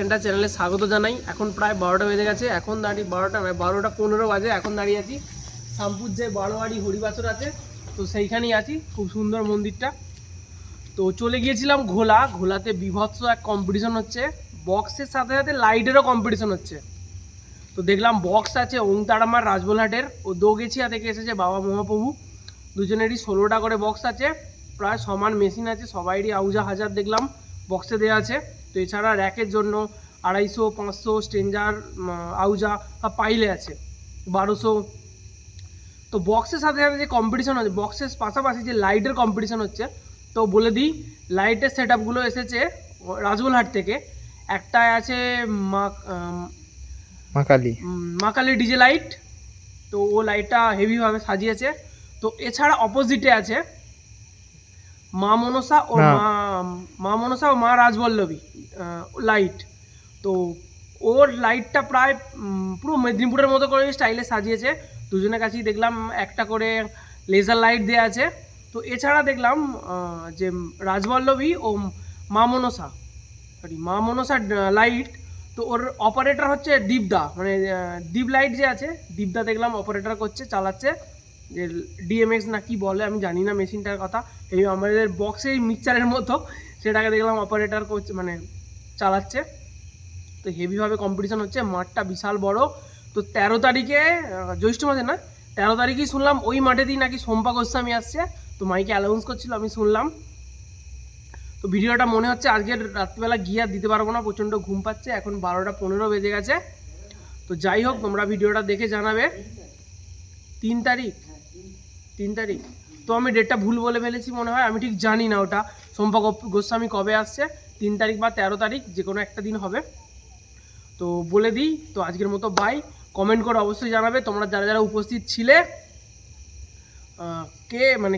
Centre চ্যানেলে স্বাগত জানাই। এখন প্রায় 12টা বেজে গেছে। এখন দাঁড়িয়ে 12টা নয়, 12টা 15 বাজে। এখন দাঁড়িয়ে আছি শামপুর যে বারোয়ারি হরিবাসর আছে, তো সেইখানেই আছি। খুব সুন্দর মন্দিরটা। তো চলে গিয়েছিলাম ঘোলাতে বিভৎস এক কম্পিটিশন হচ্ছে, বক্সের সাথে সাথে লাইটেরও কম্পিটিশন হচ্ছে। তো দেখলাম বক্স আছে ওংতারামার রাজবোলহাটের, ও দোগেছিয়া থেকে এসেছে বাবা মহাপ্রভু, দুজনেরই 16টা করে বক্স আছে, প্রায় সমান মেশিন আছে, সবাইরই আউজা হাজার দেখলাম বক্সে দেওয়া আছে। তো এছাড়া র্যাকের জন্য 250, 500 স্ট্রেঞ্জার আউজা পাইলে আছে 1200। তো বক্সের সাথে সাথে যে কম্পিটিশন হচ্ছে, বক্সের পাশাপাশি যে লাইটের কম্পিটিশন হচ্ছে, তো বলে দিই লাইটের সেট আপগুলো এসেছে রাজবোলহাট থেকে। একটায় আছে মা কালী ডিজে লাইট, তো ও লাইটটা হেভিভাবে সাজিয়েছে। তো এছাড়া অপোজিটে আছে মা মনসা ও মা রাজবল্লভী লাইট। তো ওর লাইটটা প্রায় পুরো মেদিনীপুরের মতো করে স্টাইলে সাজিয়েছে। দুজনের কাছেই দেখলাম একটা করে লেজার লাইট দেওয়া আছে। তো এছাড়া দেখলাম যে রাজবল্লভী ও মা মনসা লাইট, তো ওর অপারেটর হচ্ছে দীপদা, মানে দীপ লাইট যে আছে, দীপদা দেখলাম অপারেটর করছে, চালাচ্ছে। যে ডিএমএক্স না কি বলে আমি জানি না মেশিনটার কথা, এই আমাদের বক্সেই মিক্সচারের মতো, সেটাকে দেখলাম অপারেটর করছে, মানে চালাচ্ছে। তো হেভিভাবে কম্পিটিশন হচ্ছে, মাঠটা বিশাল বড়। তো 13 তারিখে জ্যৈষ্ঠ মাসে না, 13 তারিখেই শুনলাম ওই মাঠেতেই নাকি শম্পা গোস্বামী আসছে। তো মাইকে অ্যানাউন্স করছিল, আমি শুনলাম। তো ভিডিওটা মনে হচ্ছে আজকের রাত্রিবেলা গিয়ে আর দিতে পারবো না, প্রচণ্ড ঘুম পাচ্ছে। এখন 12টা 15 বেজে গেছে। তো যাই হোক, তোমরা ভিডিওটা দেখে জানাবে। 3 তারিখ, তো আমি ডেটটা ভুল বলে ফেলেছি মনে হয়, আমি ঠিক জানি না ওটা শম্পা গোস্বামী কবে আসছে, 3 তারিখ বা 13 তারিখ, যে কোনো একটা দিন হবে। তো বলে দিই, তো আজকের মতো বাই। কমেন্ট করে অবশ্যই জানাবে তোমরা যারা যারা উপস্থিত ছিলে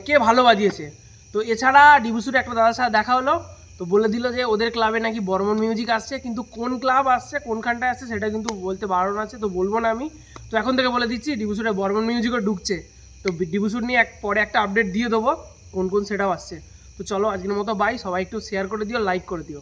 কে ভালো বাজিয়েছে। তো এছাড়া ডিবুসুরে একটা দাদার সাথে দেখা হলো, তো বলে দিল যে ওদের ক্লাবে নাকি বর্মন মিউজিক আসছে, কিন্তু কোন ক্লাব আসছে কোনখানটায় আসছে সেটা কিন্তু বলতে বারণ আছে, তো বলবো না আমি। তো এখন থেকে বলে দিচ্ছি ডিবুসুরে বর্মন মিউজিকও ঢুকছে। তো ডিবুসুর নিয়ে পরে একটা আপডেট দিয়ে দেবো কোন কোন সেটাও আসছে। তো চলো আজকের মতো বাই, সবাই একটু শেয়ার করে দিও, লাইক করে দিও।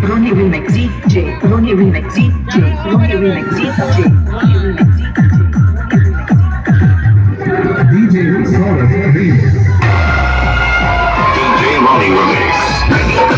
Ronnie Remix DJ, Ronnie Remix DJ, Ronnie Remix DJ, Ronnie Remix DJ Solid Remix. DJ Ronnie Remix.